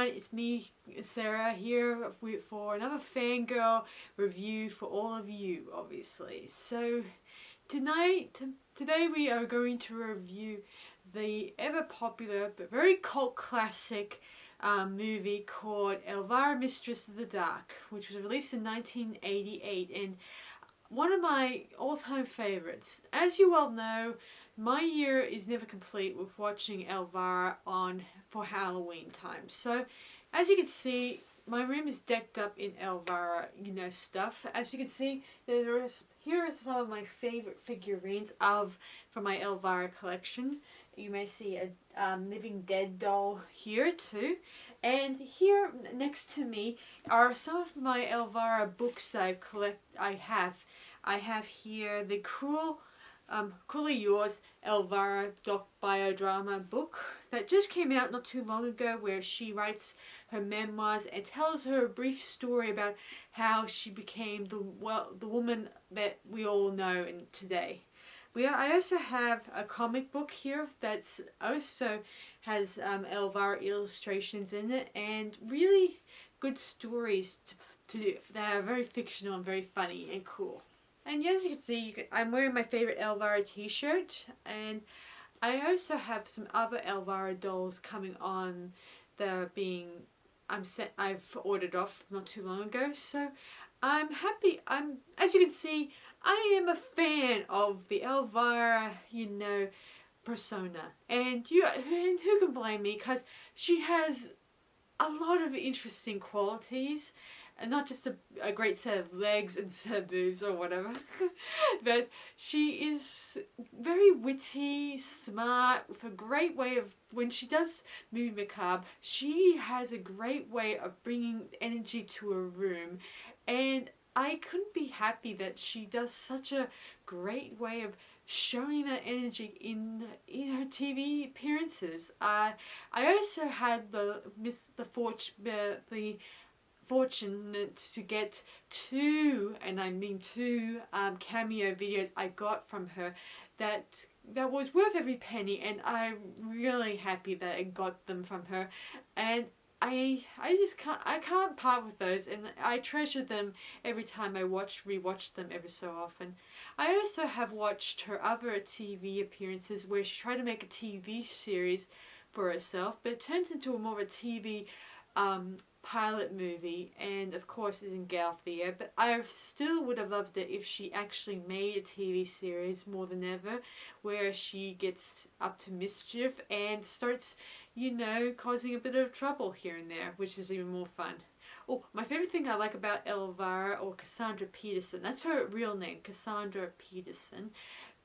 everyone, it's me, Sarah, here for another fangirl review for all of you, obviously. So today we are going to review the ever popular but very cult classic movie called Elvira Mistress of the Dark, which was released in 1988 and one of my all-time favorites. As you well know, my year is never complete with watching Elvira for Halloween time. So, as you can see, my room is decked up in Elvira, stuff. As you can see, here are some of my favorite figurines from my Elvira collection. You may see a Living Dead doll here too. And here next to me are some of my Elvira books that I have. I have here the Cruelly Yours Elvira doc biodrama book that just came out not too long ago, where she writes her memoirs and tells her a brief story about how she became the woman that we all know today. I also have a comic book here that's also has Elvira illustrations in it and really good stories to do that are very fictional and very funny and cool. And as you can see, I'm wearing my favorite Elvira t-shirt, and I also have some other Elvira dolls coming on that I've ordered off not too long ago. So I'm happy. As you can see, I am a fan of the Elvira, persona, and who can blame me? Because she has a lot of interesting qualities. And not just a great set of legs and set of boobs or whatever, but she is very witty, smart, with a great way of, when she does movie Macabre, she has a great way of bringing energy to a room, and I couldn't be happy that she does such a great way of showing that energy in her TV appearances. I also had the fortunate to get two Cameo videos I got from her that was worth every penny, and I'm really happy that I got them from her, and I can't part with those, and I treasure them every time I rewatch them every so often. I also have watched her other TV appearances where she tried to make a TV series for herself, but it turns into more of a TV pilot movie, and of course it's in Elvira, but I still would have loved it if she actually made a TV series more than ever, where she gets up to mischief and starts, causing a bit of trouble here and there, which is even more fun. Oh, my favorite thing I like about Elvira, or Cassandra Peterson, that's her real name, Cassandra Peterson.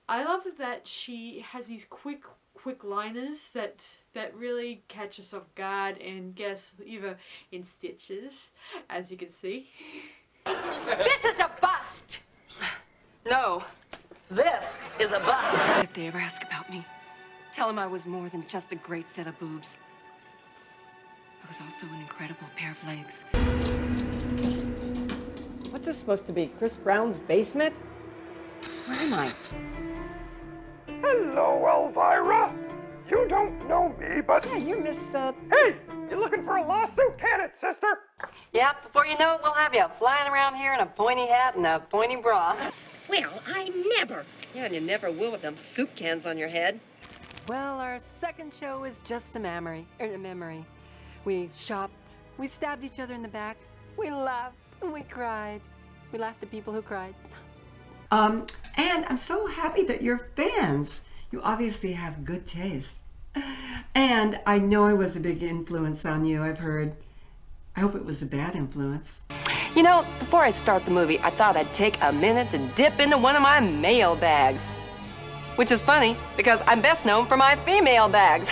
I love that she has these quick liners that really catch us off guard and get us either in stitches, as you can see. This is a bust! No, this is a bust. If they ever ask about me, tell them I was more than just a great set of boobs. I was also an incredible pair of legs. What's this supposed to be, Chris Brown's basement? Where am I? Hello, Elvira. You don't know me, but... Yeah, you're Miss, Hey! You looking for a lawsuit candidate, sister? Yep, before you know it, we'll have you flying around here in a pointy hat and a pointy bra. Well, I never. Yeah, and you never will with them soup cans on your head. Well, our second show is just a memory. We shopped, we stabbed each other in the back, we laughed, and we cried. We laughed at people who cried. And I'm so happy that you're fans. You obviously have good taste. And I know I was a big influence on you, I've heard. I hope it was a bad influence. Before I start the movie, I thought I'd take a minute to dip into one of my mail bags. Which is funny, because I'm best known for my female bags.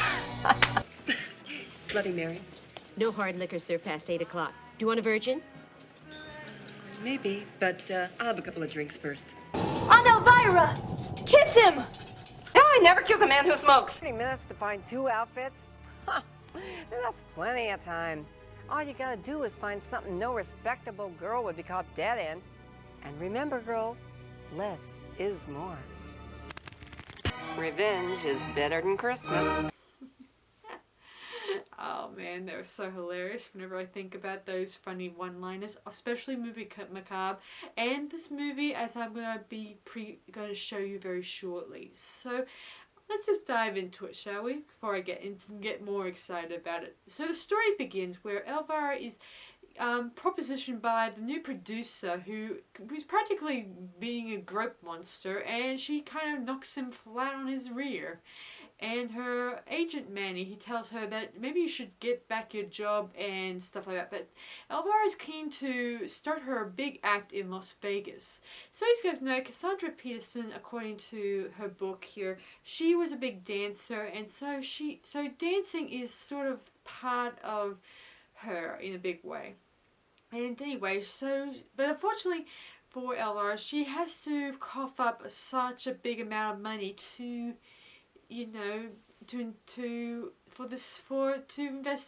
Bloody Mary. No hard liquor served past 8 o'clock. Do you want a virgin? Maybe, but I'll have a couple of drinks first. On Elvira! Kiss him! No, I never kiss a man who smokes. 20 minutes to find 2 outfits? That's plenty of time. All you gotta do is find something no respectable girl would be caught dead in. And remember, girls, less is more. Revenge is better than Christmas. Oh man, they were so hilarious whenever I think about those funny one-liners, especially movie Macabre and this movie, as I'm going to show you very shortly. So let's just dive into it, shall we? Before I get more excited about it. So the story begins where Elvira is propositioned by the new producer who's practically being a grope monster, and she kind of knocks him flat on his rear. And her agent Manny, he tells her that maybe you should get back your job and stuff like that. But Elvira is keen to start her big act in Las Vegas. So these guys know Cassandra Peterson, according to her book here, she was a big dancer, and so dancing is sort of part of her in a big way. And anyway, but unfortunately for Elvira, she has to cough up such a big amount of money to invest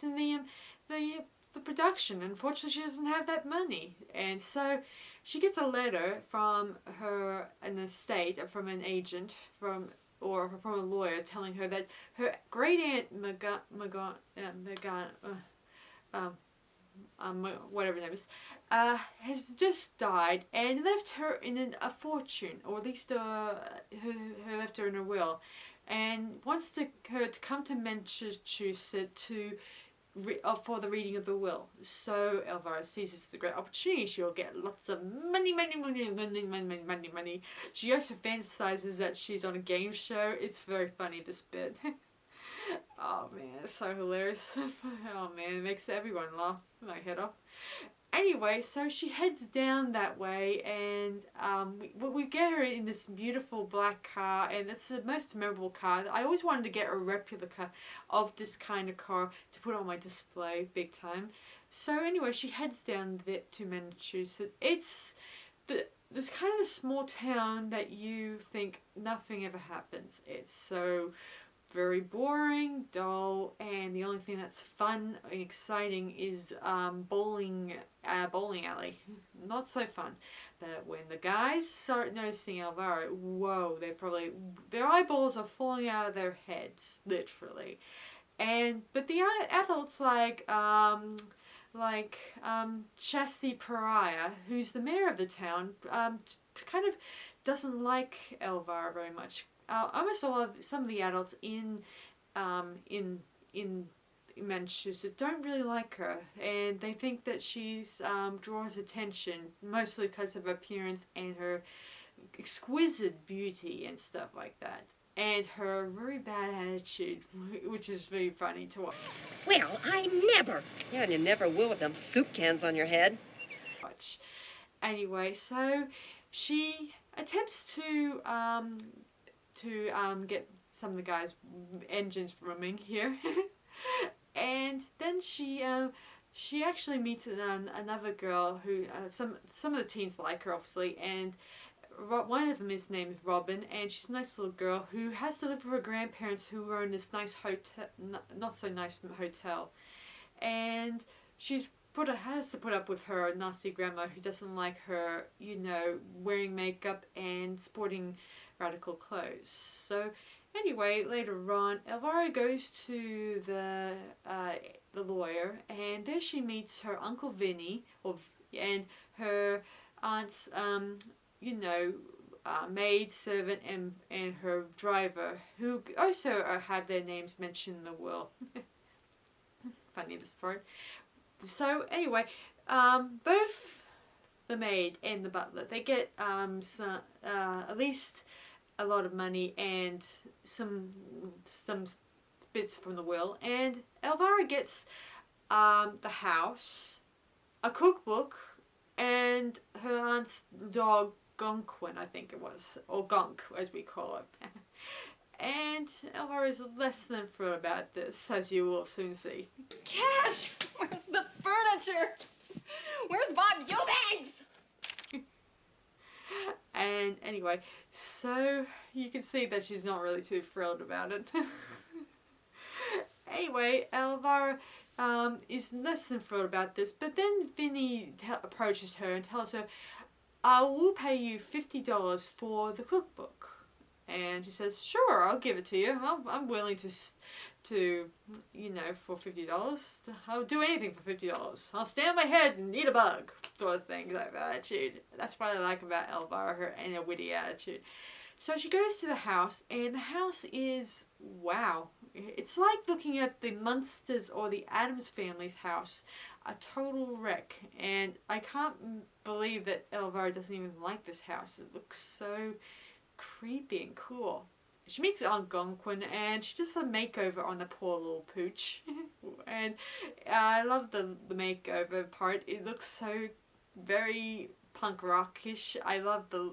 in the production. Unfortunately, she doesn't have that money, and so she gets a letter from an agent, from a lawyer, telling her that her great aunt whatever her name is, has just died and left her in a fortune, or at least left her in a will, and wants her to come to Massachusetts for the reading of the will. So Elvira sees it's a great opportunity. She'll get lots of money. She also fantasizes that she's on a game show. It's very funny, this bit. Oh man, it's so hilarious. Oh man, it makes everyone laugh my head off. Anyway, so she heads down that way, and we get her in this beautiful black car, and it's the most memorable car. I always wanted to get a replica of this kind of car to put on my display, big time. So anyway, she heads down there to Massachusetts. It's this kind of small town that you think nothing ever happens. It's so very boring, dull, and the only thing that's fun and exciting is bowling alley. Not so fun. But when the guys start noticing Elvira, whoa, their eyeballs are falling out of their heads, literally. But the adults like Chesty Pariah, who's the mayor of the town, kind of doesn't like Elvira very much. Almost some of the adults in Massachusetts don't really like her, and they think that she's draws attention mostly because of her appearance and her exquisite beauty and stuff like that, and her very bad attitude, which is very funny to watch. Well, I never. Yeah, and you never will with them soup cans on your head. Anyway, so she attempts to get some of the guys' engines running here, and then she actually meets another girl who some of the teens like her, obviously, and one of them is named Robin, and she's a nice little girl who has to live with her grandparents, who own this nice hotel, not so nice hotel, and has to put up with her nasty grandma who doesn't like her, wearing makeup and sporting radical clothes. So anyway, later on, Elvira goes to the lawyer, and there she meets her Uncle Vinny, and her aunt's maid servant and her driver, who also have their names mentioned in the will. Funny, this part. So anyway, both the maid and the butler, they get at least a lot of money and some bits from the will, and Elvira gets the house, a cookbook, and her aunt's dog Gonquin, I think it was, or Gonk as we call it. And Elvira is less than thrilled about this, as you will soon see. Cash! Where's the furniture? Where's Bob Eubanks? And anyway, so you can see that she's not really too thrilled about it. Anyway, Elvira is less than thrilled about this, but then Vinny approaches her and tells her, I will pay you $50 for the cookbook. And she says, sure, I'll give it to you. I'm willing to, you know, for $50. I'll do anything for $50. I'll stand on my head and eat a bug, sort of thing, like that attitude. That's what I like about Elvira, her and a witty attitude. So she goes to the house, and the house is, wow. It's like looking at the Munsters or the Addams family's house. A total wreck. And I can't believe that Elvira doesn't even like this house. It looks so creepy and cool. She meets Algonquin, and she does a makeover on the poor little pooch. And I love the makeover part. It looks so very punk rockish. I love the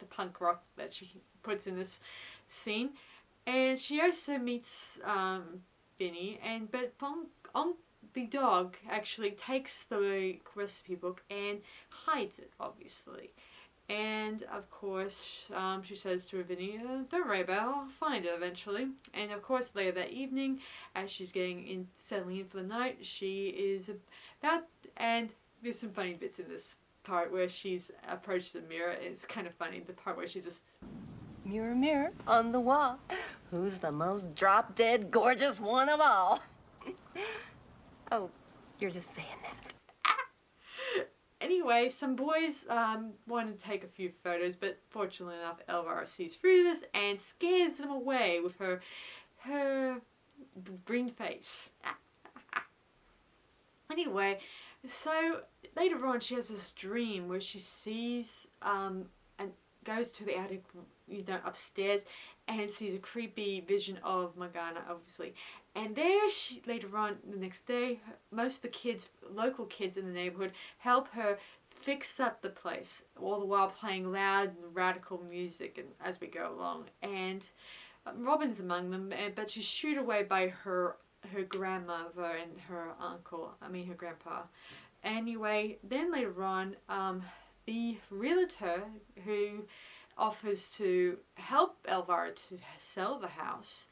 punk rock that she puts in this scene. And she also meets Vinny, but the dog actually takes the recipe book and hides it, obviously. And of course, she says to Vinny, "Don't worry about it, I'll find it eventually." And of course, later that evening, as she's settling in for the night, she is about, and there's some funny bits in this part where she's approached the mirror. It's kind of funny, the part where she's just, Mirror, mirror on the wall, who's the most drop-dead gorgeous one of all? Oh, you're just saying that. Anyway, some boys want to take a few photos, but fortunately enough, Elvira sees through this and scares them away with her green face. Anyway, so later on she has this dream where she sees and goes to the attic, upstairs, and sees a creepy vision of Morgana, obviously. And there she, later on the next day, most of the kids, local kids in the neighborhood, help her fix up the place, all the while playing loud and radical music and as we go along. And Robin's among them, but she's shooed away by her grandmother and her grandpa. Anyway, then later on, the realtor who offers to help Elvira to sell the house,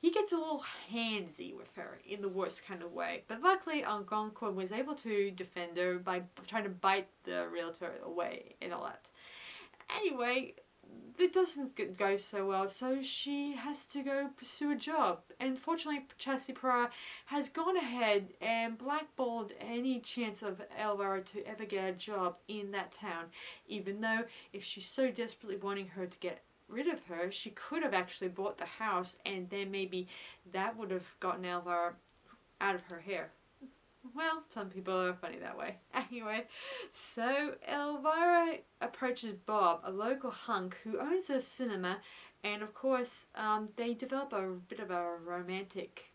he gets a little handsy with her in the worst kind of way. But luckily, Algonquin was able to defend her by trying to bite the realtor away and all that. Anyway, it doesn't go so well, so she has to go pursue a job. And fortunately, Chastity Pariah has gone ahead and blackballed any chance of Elvira to ever get a job in that town. Even though, if she's so desperately wanting her to get rid of her, she could have actually bought the house, and then maybe that would have gotten Elvira out of her hair. Well, some people are funny that way. Anyway, so Elvira approaches Bob, a local hunk who owns a cinema, and of course, they develop a bit of a romantic,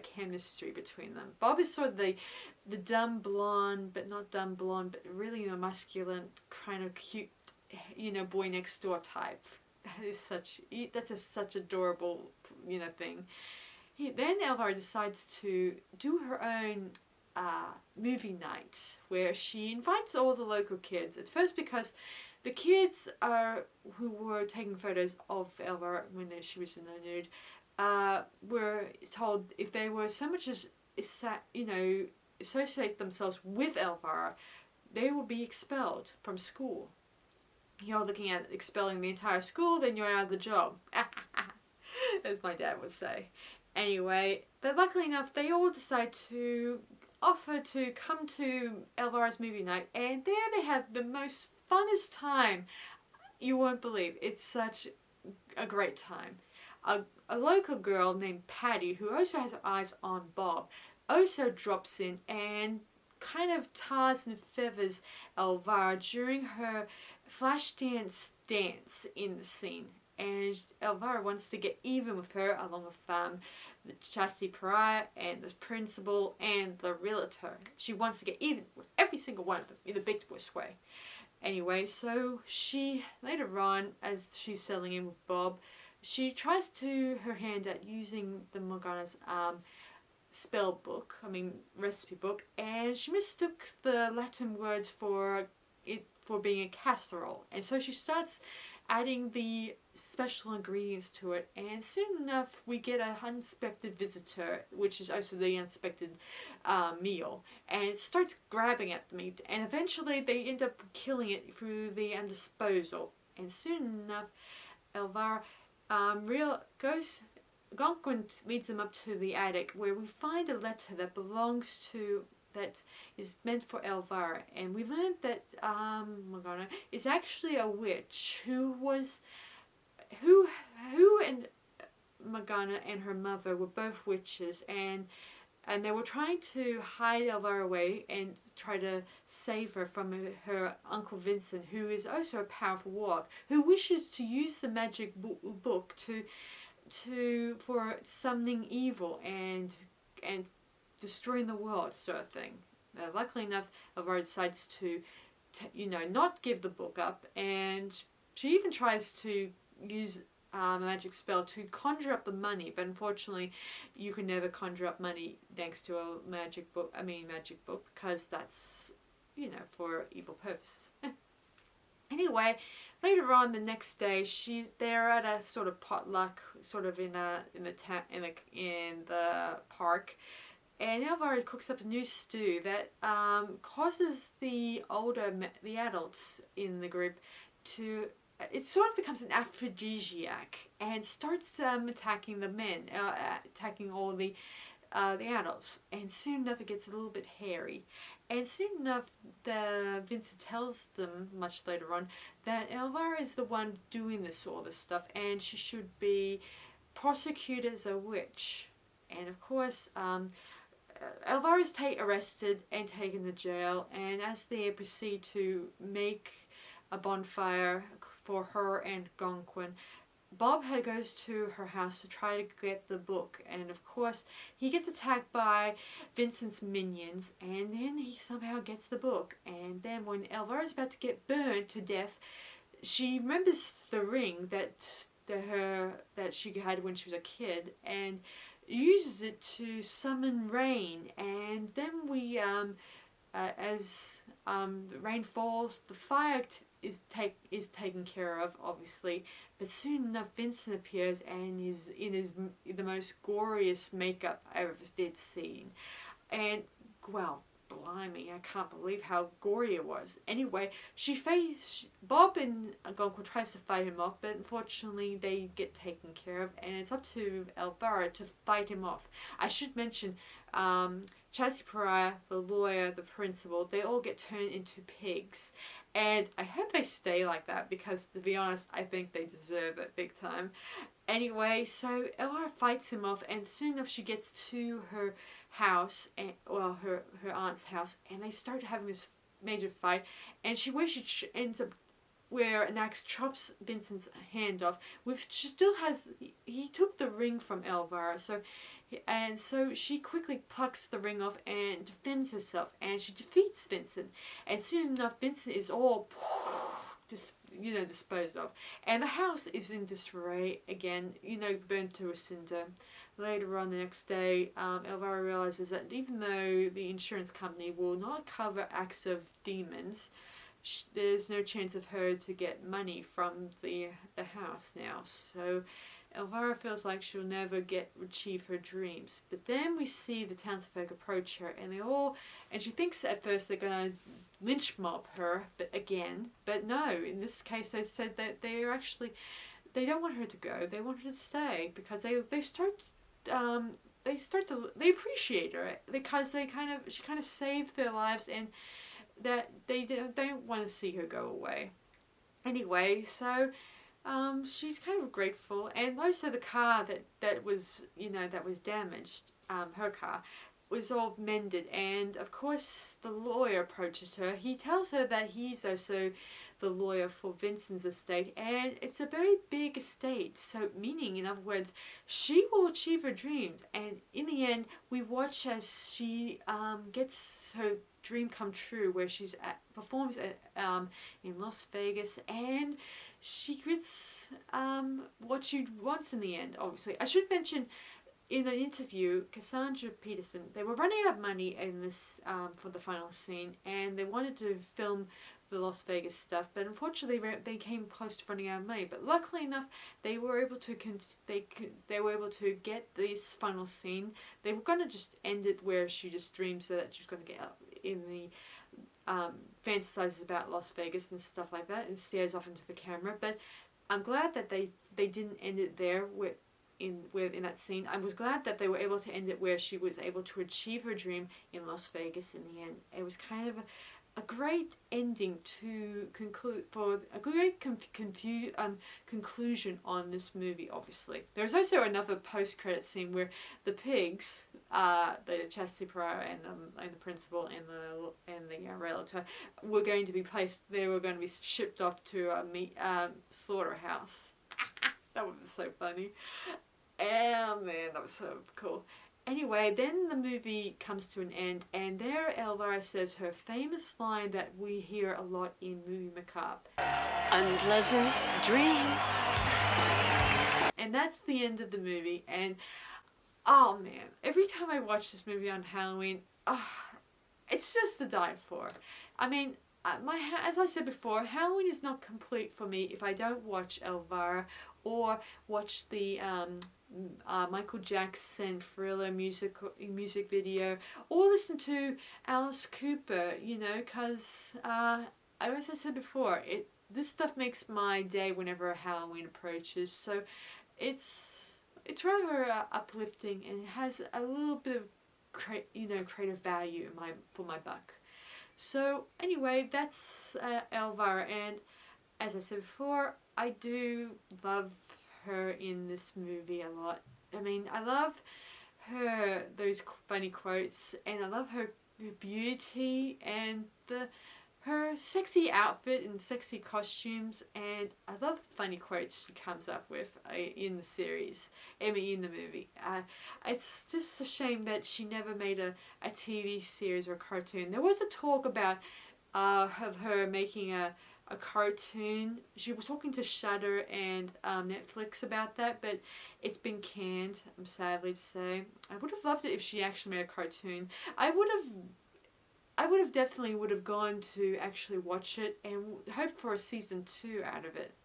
chemistry between them. Bob is sort of the dumb blonde, but not dumb blonde, but really masculine, kind of cute, boy next door type. That's such adorable, thing. Then Elvira decides to do her own movie night where she invites all the local kids. At first, because the kids who were taking photos of Elvira when she was in the nude were told if they were so much as associate themselves with Elvira, they will be expelled from school. You're looking at expelling the entire school, then you're out of the job. As my dad would say. Anyway, but luckily enough, they all decide to offer to come to Elvira's movie night, and there they have the most funnest time. You won't believe. It's such a great time. A local girl named Patty, who also has her eyes on Bob, also drops in and kind of tars and feathers Elvira during her flash dance in the scene. And Elvira wants to get even with her, along with the Chastity Pariah and the principal and the realtor. She wants to get even with every single one of them in the big twist way. Anyway, so she, later on, as she's settling in with Bob, she tries her hand at using the Morgana's recipe book, and she mistook the Latin words for being a casserole. And so she starts adding the special ingredients to it, and soon enough we get an unexpected visitor, which is also the unexpected meal, and it starts grabbing at the meat, and eventually they end up killing it through the disposal. And soon enough, Elvira Algonquin leads them up to the attic where we find a letter that belongs to, that is meant for Elvira, and we learned that Morgana is actually a witch who and Morgana and her mother were both witches, and they were trying to hide Elvira away and try to save her from her Uncle Vincent, who is also a powerful warlock, who wishes to use the magic book for summoning evil and destroying the world, sort of thing. Luckily enough, Elvira decides to not give the book up, and she even tries to use a magic spell to conjure up the money, but unfortunately you can never conjure up money thanks to a magic book, because that's, for evil purposes. Anyway, later on the next day, they're at a sort of potluck, sort of in the park, and Elvira cooks up a new stew that causes the adults in the group to. It sort of becomes an aphrodisiac and starts attacking the men, attacking all the adults, and soon enough it gets a little bit hairy. And soon enough, Vincent tells them, much later on, that Elvira is the one doing all this stuff, and she should be prosecuted as a witch. And of course, Elvira is arrested and taken to jail, and as they proceed to make a bonfire for her and Algonquin, Bob goes to her house to try to get the book, and of course he gets attacked by Vincent's minions, and then he somehow gets the book. And then when Elvira's about to get burned to death, she remembers the ring that she had when she was a kid, and uses it to summon rain. And then as the rain falls, the fire is taken care of, obviously, but soon enough Vincent appears and is in the most goriest makeup I ever did seen, and well, blimey, I can't believe how gory it was. Anyway, Bob and Algonquin tries to fight him off, but unfortunately they get taken care of, and it's up to Elvira to fight him off. I should mention, Chassie Pariah, the lawyer, the principal, they all get turned into pigs. And I hope they stay like that, because to be honest, I think they deserve it big time. Anyway, so Elvira fights him off, and soon enough she gets to her house, her aunt's house, and they start having this major fight, and she ends up where an axe chops Vincent's hand off, which still has, he took the ring from Elvira, so she quickly plucks the ring off and defends herself, and she defeats Vincent, and soon enough Vincent is all disposed of, and the house is in disarray again, burnt to a cinder. Later on the next day, Elvira realizes that even though the insurance company will not cover acts of demons, there's no chance of her to get money from the house now. So Elvira feels like she'll never achieve her dreams. But then we see the townsfolk approach her, and she thinks at first they're going to lynch mob her, but no, in this case they said that they don't want her to go, they want her to stay, because they appreciate her, because she kind of saved their lives, and that they don't want to see her go away. Anyway, so she's kind of grateful, and also the car that was damaged, her car, was all mended, and of course the lawyer approaches her. He tells her that he's also the lawyer for Vincent's estate, and it's a very big estate, so meaning, in other words, she will achieve her dreams. And in the end, we watch as she gets her dream come true, where she performs in Las Vegas, and she gets what she wants in the end, obviously. I should mention, in an interview, Cassandra Peterson, they were running out of money in this for the final scene, and they wanted to film the Las Vegas stuff, but unfortunately they came close to running out of money. But luckily enough, they were able to get this final scene. They were going to just end it where she just dreams that she's going to get up in the fantasizes about Las Vegas and stuff like that, and stares off into the camera. But I'm glad that they didn't end it there in that scene. I was glad that they were able to end it where she was able to achieve her dream in Las Vegas in the end. It was kind of a great ending to conclude, for a great conclusion on this movie. Obviously, there's also another post-credit scene where the pigs, the Chastity Pariah and the principal and the realtor, were going to be placed. They were going to be shipped off to a meat slaughterhouse. That was so funny. Oh man, that was so cool. Anyway, then the movie comes to an end, and there Elvira says her famous line that we hear a lot in movie Macabre. Unpleasant dream. And that's the end of the movie, and oh man, every time I watch this movie on Halloween, it's just to die for. I mean, as I said before, Halloween is not complete for me if I don't watch Elvira or watch the Michael Jackson Thriller music video, or listen to Alice Cooper, you know, because as I said before, this stuff makes my day whenever Halloween approaches. So it's rather uplifting, and it has a little bit of creative value for my buck. So anyway, that's Elvira, and as I said before, I do love her in this movie a lot. I mean, I love those funny quotes, and I love her beauty and her sexy outfit and sexy costumes, and I love funny quotes she comes up with in the series, in the movie. It's just a shame that she never made a TV series or a cartoon. There was a talk about of her making a cartoon. She was talking to Shudder and Netflix about that, but it's been canned, I'm sadly to say. I would have loved it if she actually made a cartoon. I would have definitely gone to actually watch it and hoped for a season 2 out of it.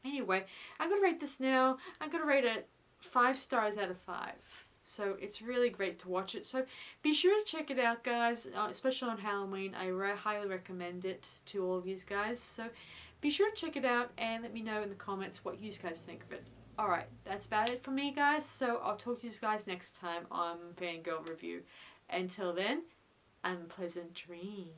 Anyway, I'm going to rate this now. I'm going to rate it 5 stars out of 5. So it's really great to watch it. So be sure to check it out, guys, especially on Halloween. I highly recommend it to all of you guys. So be sure to check it out and let me know in the comments what you guys think of it. Alright, that's about it from me, guys. So I'll talk to you guys next time on FanGirl Review. Until then, unpleasant dreams.